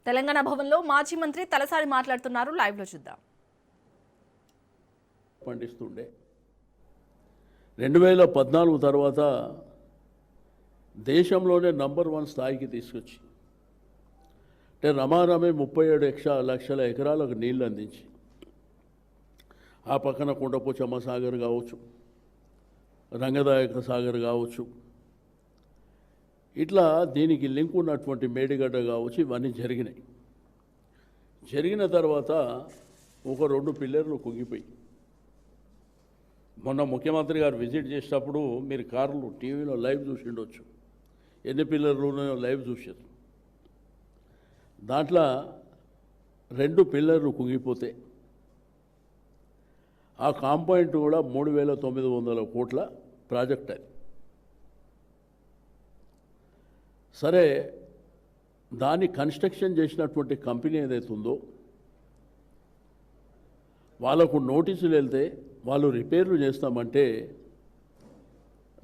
తెలంగాణ భవన్లో మాజీ మంత్రి తలసాని మాట్లాడుతున్నారు. లైవ్ లో చూద్దాం. పండిస్తుండే 2014 తర్వాత దేశంలోనే నంబర్ 1 స్థాయికి తీసుకొచ్చి అంటే రమారమే 37 లక్షల ఎకరాలకు నీళ్లు అందించి ఆ పక్కన కొండపోచమ్మ సాగర్ కావచ్చు, రంగదాయక సాగర్ కావచ్చు, ఇట్లా దీనికి లింక్ ఉన్నటువంటి మేడిగడ్డ కావచ్చు, ఇవన్నీ జరిగినాయి. జరిగిన తర్వాత ఒక 2 పిల్లర్లు కుంగిపోయి మొన్న ముఖ్యమంత్రి గారు విజిట్ చేసేటప్పుడు మీరు కార్లు టీవీలో లైవ్ చూసి ఉండొచ్చు. ఎన్ని పిల్లర్లు ఉన్నాయో లైవ్ చూసారు. దాంట్లో 2 పిల్లర్లు కుంగిపోతే ఆ కాంపౌండ్ కూడా 3,900 కోట్ల ప్రాజెక్ట్ అది. సరే, దాన్ని కన్స్ట్రక్షన్ చేసినటువంటి కంపెనీ ఏదైతుందో వాళ్ళకు నోటీసులు వెళ్తే వాళ్ళు రిపేర్లు చేస్తామంటే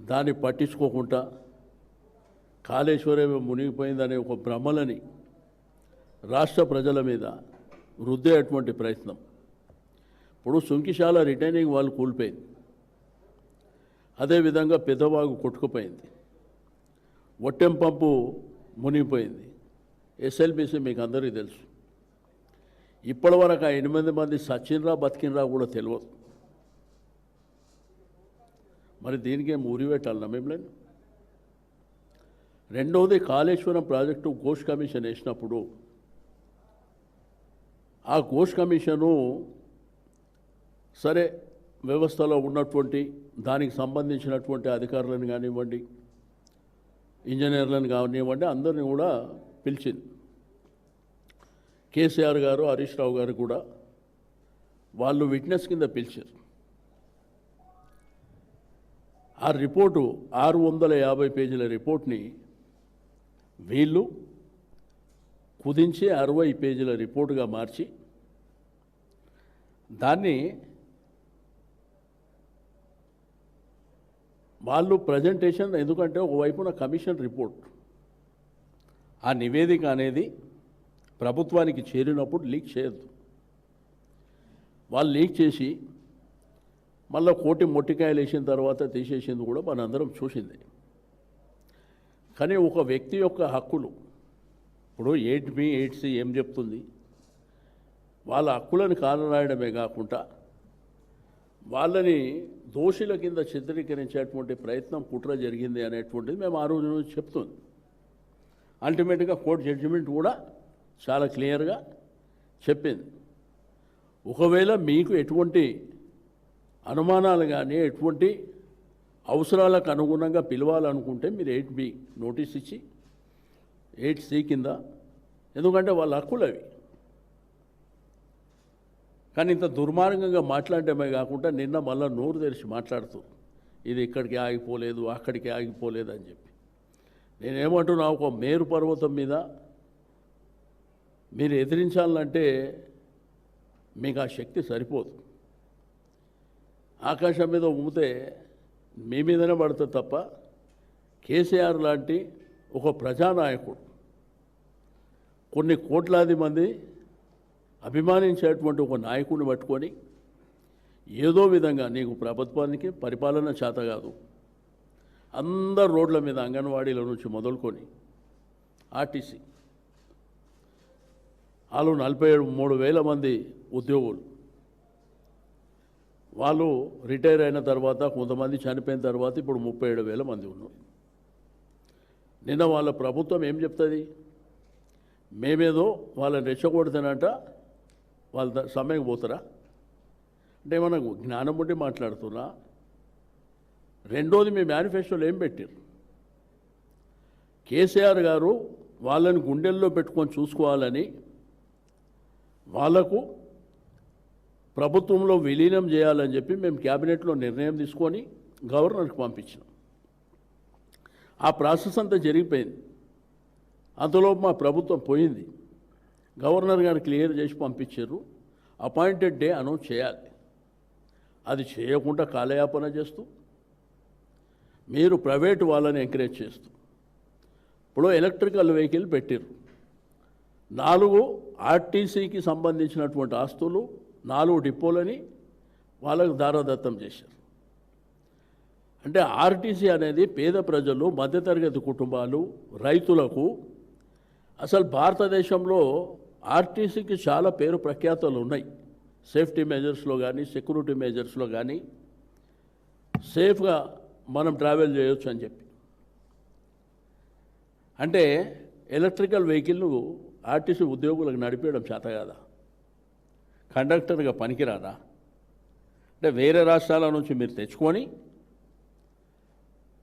దాన్ని పట్టించుకోకుండా కాళేశ్వరం మునిగిపోయిందనే ఒక భ్రమలని రాష్ట్ర ప్రజల మీద రుద్దేటువంటి ప్రయత్నం. ఇప్పుడు సుంకిశాల రిటైనింగ్ వాళ్ళు కూలిపోయింది, అదేవిధంగా పెద్దవాగు కొట్టుకుపోయింది, ఒట్టెం పంపు మునిగిపోయింది, ఎస్ఎల్బిసి మీకు అందరికీ తెలుసు. ఇప్పటివరకు ఆ 8 మంది సచిన్రా బతికినరా కూడా తెలియదు. మరి దీనికేం ఊరిపెట్టాలన్నా మేములేను. రెండవది, కాళేశ్వరం ప్రాజెక్టు ఘోష్ కమిషన్ వేసినప్పుడు ఆ ఘోష్ కమిషను సరే వ్యవస్థలో ఉన్నటువంటి దానికి సంబంధించినటువంటి అధికారులను కానివ్వండి, ఇంజనీర్లను కానివ్వండి, అందరినీ కూడా పిలిచింది. కేసీఆర్ గారు, హరీష్ రావు గారు కూడా వాళ్ళు విట్నెస్ కింద పిలిచారు. ఆ రిపోర్టు 650 పేజీల రిపోర్ట్ని వీళ్ళు కుదించి 60 పేజీల రిపోర్టుగా మార్చి దాన్ని వాళ్ళు ప్రజెంటేషన్, ఎందుకంటే ఒకవైపున కమిషన్ రిపోర్ట్, ఆ నివేదిక అనేది ప్రభుత్వానికి చేరినప్పుడు లీక్ చేయొద్దు. వాళ్ళు లీక్ చేసి మళ్ళీ కోటి మొట్టికాయలు వేసిన తర్వాత తీసేసింది కూడా మనందరం చూసింది. కానీ ఒక వ్యక్తి యొక్క హక్కులు, ఇప్పుడు 8B 8C ఏం చెప్తుంది, వాళ్ళ హక్కులను కాలరాయడమే కాకుండా వాళ్ళని దోషుల కింద చిత్రీకరించేటువంటి ప్రయత్నం, కుట్ర జరిగింది అనేటువంటిది మేము ఆ రోజు నుంచి చెప్తుంది. అల్టిమేట్గా కోర్టు జడ్జిమెంట్ కూడా చాలా క్లియర్గా చెప్పింది. ఒకవేళ మీకు ఎటువంటి అనుమానాలు కానీ ఎటువంటి అవసరాలకు అనుగుణంగా పిలవాలనుకుంటే మీరు 8B నోటీస్ ఇచ్చి 8C కింద, ఎందుకంటే వాళ్ళ హక్కులు అవి. కానీ ఇంత దుర్మార్గంగా మాట్లాడటమే కాకుండా నిన్న మళ్ళీ నోరు తెరిచి మాట్లాడుతూ ఇది ఇక్కడికి ఆగిపోలేదు, అక్కడికి ఆగిపోలేదు అని చెప్పి. నేనేమంటున్నా, ఒక మేరు పర్వతం మీద మీరు ఎదిరించాలంటే మీకు ఆ శక్తి సరిపోదు. ఆకాశం మీద ఉమ్మితే మీ మీదనే పడుతుంది తప్ప కేసీఆర్ లాంటి ఒక ప్రజానాయకుడు కొన్ని కోట్లాది మంది అభిమానించేటువంటి ఒక నాయకుడిని పట్టుకొని ఏదో విధంగా నీకు ప్రభుత్వానికి పరిపాలన చేత కాదు, అందరు రోడ్ల మీద అంగన్వాడీల నుంచి మొదలుకొని ఆర్టీసీ వాళ్ళు 43,000 మంది ఉద్యోగులు, వాళ్ళు రిటైర్ అయిన తర్వాత కొంతమంది చనిపోయిన తర్వాత ఇప్పుడు 37,000 మంది ఉన్నారు. నిన్న వాళ్ళ ప్రభుత్వం ఏం చెప్తుంది, మేమేదో వాళ్ళని రెచ్చగొడతానంట వాళ్ళ సమయం పోతారా అంటే ఏమన్నా జ్ఞానం ఉండి మాట్లాడుతున్నా. రెండోది, మీ మేనిఫెస్టోలో ఏం పెట్టారు, కేసీఆర్ గారు వాళ్ళని గుండెల్లో పెట్టుకొని చూసుకోవాలని వాళ్లకు ప్రభుత్వంలో విలీనం చేయాలని చెప్పి మేము క్యాబినెట్లో నిర్ణయం తీసుకొని గవర్నర్కి పంపించినాం. ఆ ప్రాసెస్ అంతా జరిగిపోయింది. అంతలో మా ప్రభుత్వం పోయింది, గవర్నర్ గారు క్లియర్ చేసి పంపించారు. అపాయింటెడ్ డే అనౌన్స్ చేయాలి. అది చేయకుండా కాలయాపన చేస్తూ మీరు ప్రైవేటు వాళ్ళని ఎంకరేజ్ చేస్తూ ఇప్పుడు ఎలక్ట్రికల్ వెహికల్ పెట్టారు. 4 ఆర్టీసీకి సంబంధించినటువంటి ఆస్తులు 4 డిపోలని వాళ్ళకు దారాదత్తం చేశారు. అంటే ఆర్టీసీ అనేది పేద ప్రజలు, మధ్యతరగతి కుటుంబాలు, రైతులకు అసలు భారతదేశంలో ఆర్టీసీకి చాలా పేరు ప్రఖ్యాతలు ఉన్నాయి. సేఫ్టీ మెజర్స్లో కానీ, సెక్యూరిటీ మెజర్స్లో కానీ సేఫ్గా మనం ట్రావెల్ చేయొచ్చు అని చెప్పి. అంటే ఎలక్ట్రికల్ వెహికల్ను ఆర్టీసీ ఉద్యోగులకు నడిపేయడం చేత కదా? కండక్టర్గా పనికిరాదా? అంటే వేరే రాష్ట్రాల నుంచి మీరు తెచ్చుకొని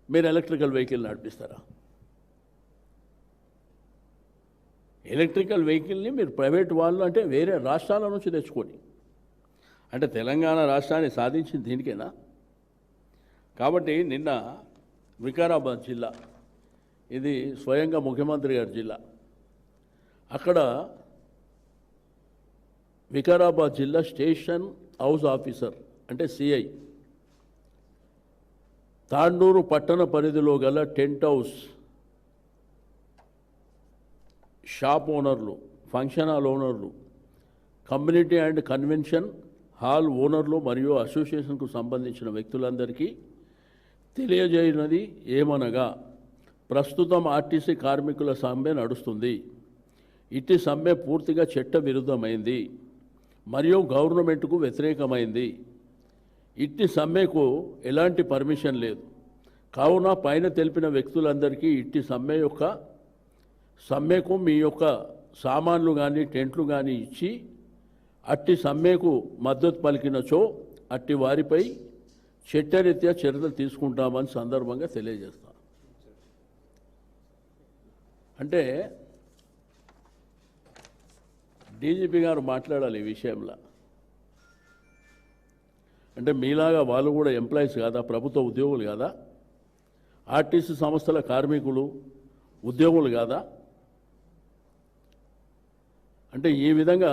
మీరు ఎలక్ట్రికల్ వెహికల్ నడిపిస్తారా? ఎలక్ట్రికల్ వెహికల్ని మీరు ప్రైవేట్ వాళ్ళు అంటే వేరే రాష్ట్రాల నుంచి తెచ్చుకొని, అంటే తెలంగాణ రాష్ట్రాన్ని సాధించింది దీనికేనా? కాబట్టి నిన్న వికారాబాద్ జిల్లా, ఇది స్వయంగా ముఖ్యమంత్రి గారి జిల్లా, అక్కడ వికారాబాద్ జిల్లా స్టేషన్ హౌస్ ఆఫీసర్ అంటే సిఐ, తాండూరు పట్టణ పరిధిలో గల టెంట్ హౌస్ షాప్ ఓనర్లు, ఫంక్షన్ హాల్ ఓనర్లు, కమ్యూనిటీ అండ్ కన్వెన్షన్ హాల్ ఓనర్లు మరియు అసోసియేషన్కు సంబంధించిన వ్యక్తులందరికీ తెలియజేయనది ఏమనగా, ప్రస్తుతం ఆర్టీసీ కార్మికుల సమ్మె నడుస్తుంది. ఇట్టి సమ్మె పూర్తిగా చట్ట విరుద్ధమైంది మరియు గవర్నమెంట్కు వ్యతిరేకమైంది. ఇట్టి సమ్మెకు ఎలాంటి పర్మిషన్ లేదు. కావున పైన తెలిపిన వ్యక్తులందరికీ ఇట్టి సమ్మెకు మీ యొక్క సామాన్లు కానీ టెంట్లు కానీ ఇచ్చి అట్టి సమ్మెకు మద్దతు పలికినచో అట్టి వారిపై చట్టరీత్యా చర్యలు తీసుకుంటామని సందర్భంగా తెలియజేస్తాం. అంటే డీజీపీ గారు మాట్లాడాలి ఈ విషయంలో. అంటే మీలాగా వాళ్ళు కూడా ఎంప్లాయీస్ కాదా? ప్రభుత్వ ఉద్యోగులు కాదా? ఆర్టీసీ సంస్థల కార్మికులు, ఉద్యోగులు కాదా? అంటే ఈ విధంగా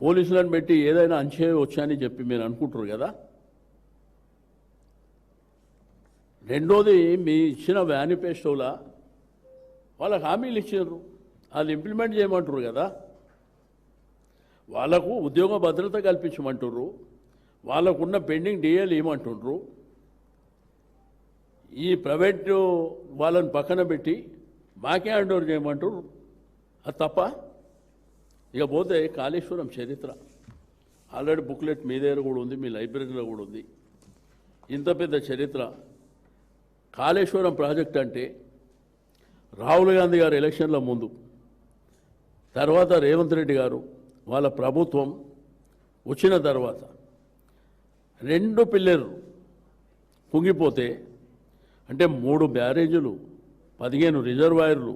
పోలీసులను పెట్టి ఏదైనా వచ్చని చెప్పి మీరు అనుకుంటారు కదా. రెండోది, మీ ఇచ్చిన మేనిఫెస్టోలా వాళ్ళకు హామీలు ఇచ్చారు, వాళ్ళు ఇంప్లిమెంట్ చేయమంటారు కదా. వాళ్ళకు ఉద్యోగ భద్రత కల్పించమంటారు, వాళ్ళకున్న పెండింగ్ డిఏలు ఏమంటుండ్రు. ఈ ప్రైవేటు వాళ్ళని పక్కన పెట్టి మాకే హ్యాండ్ ఓవర్ చేయమంటారు. అది తప్ప. ఇక పోతే కాళేశ్వరం చరిత్ర ఆల్రెడీ బుక్లెట్ మీ దగ్గర కూడా ఉంది, మీ లైబ్రరీలో కూడా ఉంది. ఇంత పెద్ద చరిత్ర. కాళేశ్వరం ప్రాజెక్ట్ అంటే రాహుల్ గాంధీ గారు ఎలక్షన్ల ముందు, తర్వాత రేవంత్ రెడ్డి గారు వాళ్ళ ప్రభుత్వం వచ్చిన తర్వాత 2 పిల్లర్లు కుంగిపోతే, అంటే 3 బ్యారేజీలు, 15 రిజర్వాయర్లు,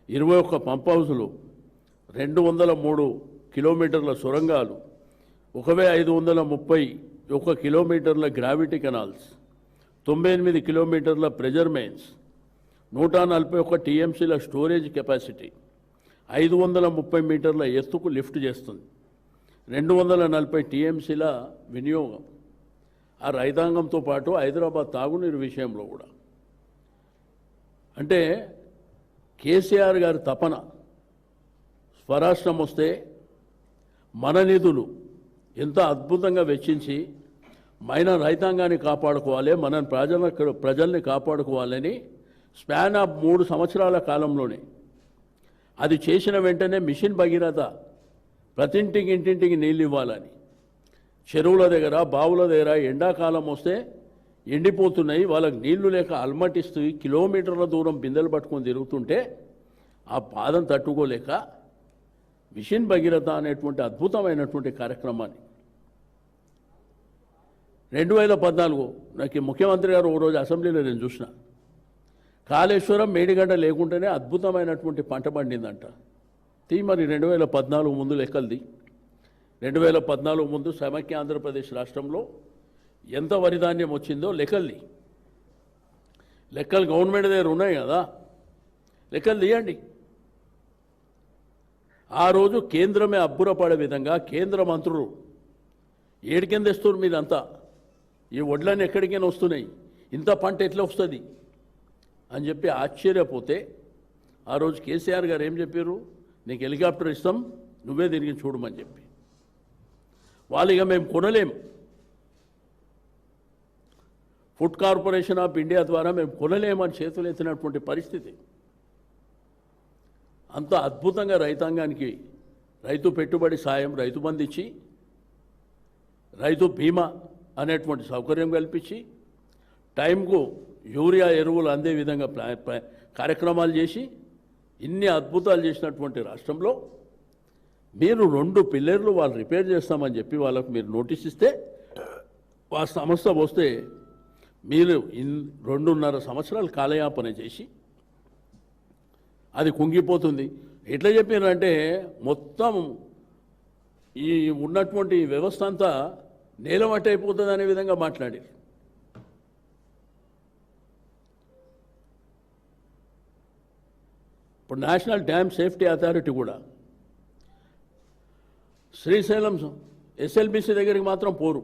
21 పంప్ హౌసులు, 203 కిలోమీటర్ల సొరంగాలు, 1531 కిలోమీటర్ల గ్రావిటీ కెనాల్స్, 98 కిలోమీటర్ల ప్రెజర్ మెయిన్స్, 141 టీఎంసీల స్టోరేజ్ కెపాసిటీ, 530 మీటర్ల ఎత్తుకు లిఫ్ట్ చేస్తుంది, 240 టీఎంసీల వినియోగం. ఆ రైతాంగంతో పాటు హైదరాబాద్ తాగునీరు విషయంలో కూడా. అంటే కేసీఆర్ గారి తపన, స్వరాష్ట్రం వస్తే మన నిధులు ఎంత అద్భుతంగా వెచ్చించి రైతాంగాన్ని కాపాడుకోవాలి, మన ప్రజల్ని కాపాడుకోవాలని స్పాన్ ఆఫ్ 3 సంవత్సరాల కాలంలోనే అది చేసిన వెంటనే మిషన్ భగీరథ, ప్రతి ఇంటింటికి నీళ్ళు ఇవ్వాలని, చెరువుల దగ్గర, బావుల దగ్గర ఎండాకాలం వస్తే ఎండిపోతున్నాయి, వాళ్ళకి నీళ్లు లేక అల్మటిస్తూ కిలోమీటర్ల దూరం బిందెలు పట్టుకొని తిరుగుతుంటే ఆ బాధను తట్టుకోలేక మిషన్ భగీరథ అనేటువంటి అద్భుతమైనటువంటి కార్యక్రమాన్ని 2014 నాకు ముఖ్యమంత్రి గారు ఓ రోజు అసెంబ్లీలో నేను చూసిన, కాళేశ్వరం మేడిగడ్డ లేకుంటేనే అద్భుతమైనటువంటి పంట పండిందంట. మరి 2014 ముందు లెక్కలది. 2014 ముందు సమైక్య ఆంధ్రప్రదేశ్ రాష్ట్రంలో ఎంత వరిధాన్యం వచ్చిందో లెక్కలు గవర్నమెంట్ దగ్గర ఉన్నాయి కదా, లెక్కలు తీయండి. ఆ రోజు కేంద్రమే అబ్బురపడే విధంగా కేంద్ర మంత్రులు ఏడికెంద తెస్తున్నారు మీదంతా, ఈ వడ్లన్నీ ఎక్కడికైనా వస్తున్నాయి, ఇంత పంట ఎట్లా వస్తుంది అని చెప్పి ఆశ్చర్యపోతే, ఆ రోజు కేసీఆర్ గారు ఏం చెప్పారు, నీకు హెలికాప్టర్ ఇస్తాం, నువ్వే తిరిగి చూడమని చెప్పి. వాళ్ళు ఇక మేము కొనలేం, ఫుడ్ కార్పొరేషన్ ఆఫ్ ఇండియా ద్వారా మేము కొనలేమని చేతులు ఎత్తినటువంటి పరిస్థితి. అంత అద్భుతంగా రైతాంగానికి రైతు పెట్టుబడి సాయం, రైతు బంధు ఇచ్చి, రైతు బీమా అనేటువంటి సౌకర్యం కల్పించి, టైంకు యూరియా ఎరువులు అందే విధంగా కార్యక్రమాలు చేసి, ఇన్ని అద్భుతాలు చేసినటువంటి రాష్ట్రంలో మీరు 2 పిల్లర్లు వాళ్ళు రిపేర్ చేస్తామని చెప్పి వాళ్ళకు మీరు నోటీస్ ఇస్తే, ఆ సంస్థ వస్తే మీరు 2.5 సంవత్సరాలు కాలయాపన చేసి అది కుంగిపోతుంది. ఎట్లా చెప్పారంటే మొత్తం ఈ ఉన్నటువంటి వ్యవస్థ అంతా నేలమట్టయిపోతుంది అనే విధంగా మాట్లాడారు. ఇప్పుడు నేషనల్ డ్యామ్ సేఫ్టీ అథారిటీ కూడా శ్రీశైలం ఎస్ఎల్బిసి దగ్గరికి మాత్రం పోరు.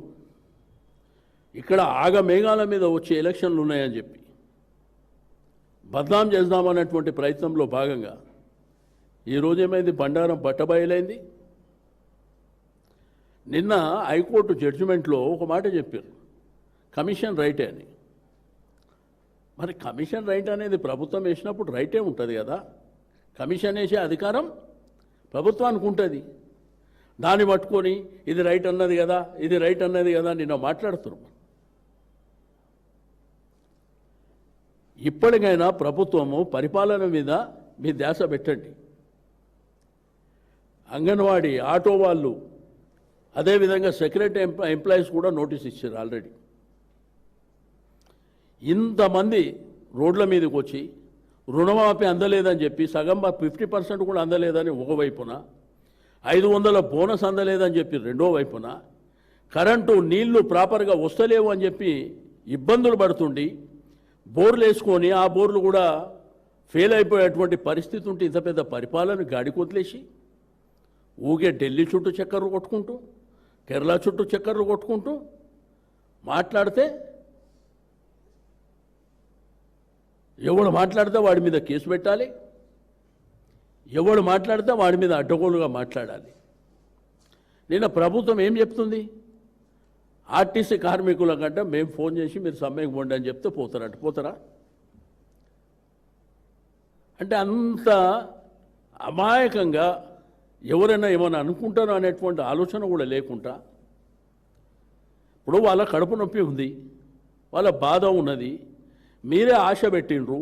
ఇక్కడ ఆగమేఘాల మీద వచ్చే ఎలక్షన్లు ఉన్నాయని చెప్పి బద్నాం చేద్దామన్నటువంటి ప్రయత్నంలో భాగంగా ఈరోజు ఏమైంది, బండారం బట్టబయలైంది. నిన్న హైకోర్టు జడ్జిమెంట్లో ఒక మాట చెప్పారు, కమిషన్ రైటే అని. మరి కమిషన్ రైట్ అనేది ప్రభుత్వం వేసినప్పుడు రైటే ఉంటుంది కదా, కమిషన్ వేసే అధికారం ప్రభుత్వానికి ఉంటుంది. దాన్ని పట్టుకొని ఇది రైట్ అన్నది కదా, ఇది రైట్ అన్నది కదా నిన్న మాట్లాడుతున్నారు. ఇప్పటికైనా ప్రభుత్వము పరిపాలన మీద మీ ధ్యాస పెట్టండి. అంగన్వాడీ, ఆటో వాళ్ళు, అదేవిధంగా సెక్రటరీ ఎంప్లాయీస్ కూడా నోటీస్ ఇచ్చారు ఆల్రెడీ. ఇంతమంది రోడ్ల మీదకి వచ్చి రుణమాఫీ అందలేదని చెప్పి, సగం 50% కూడా అందలేదని ఒకవైపున, 500 బోనస్ అందలేదని చెప్పి రెండో వైపున, కరెంటు నీళ్లు ప్రాపర్గా వస్తలేవు అని చెప్పి ఇబ్బందులు పడుతుండి బోర్లు వేసుకొని ఆ బోర్లు కూడా ఫెయిల్ అయిపోయేటువంటి పరిస్థితి ఉంటే ఇంత పెద్ద పరిపాలన గాడికి వదిలేసి ఊగే ఢిల్లీ చుట్టూ చక్కర్లు కొట్టుకుంటూ, కేరళ చుట్టూ చక్కర్లు కొట్టుకుంటూ మాట్లాడితే, ఎవడు మాట్లాడితే వాడి మీద కేసు పెట్టాలి, ఎవడు మాట్లాడితే వాడి మీద అడ్డగోలుగా మాట్లాడాలి. నిన్న ప్రభుత్వం ఏం చెప్తుంది, ఆర్టీసీ కార్మికుల కంటే మేము ఫోన్ చేసి మీరు సమ్మెకు పోండి అని చెప్తే పోతారంట. పోతారా? అంటే అంత అమాయకంగా ఎవరైనా ఏమైనా అనుకుంటారో అనేటువంటి ఆలోచన కూడా లేకుండా, ఇప్పుడు వాళ్ళ కడుపు నొప్పి ఉంది, వాళ్ళ బాధ ఉన్నది, మీరే ఆశ పెట్టిండ్రు.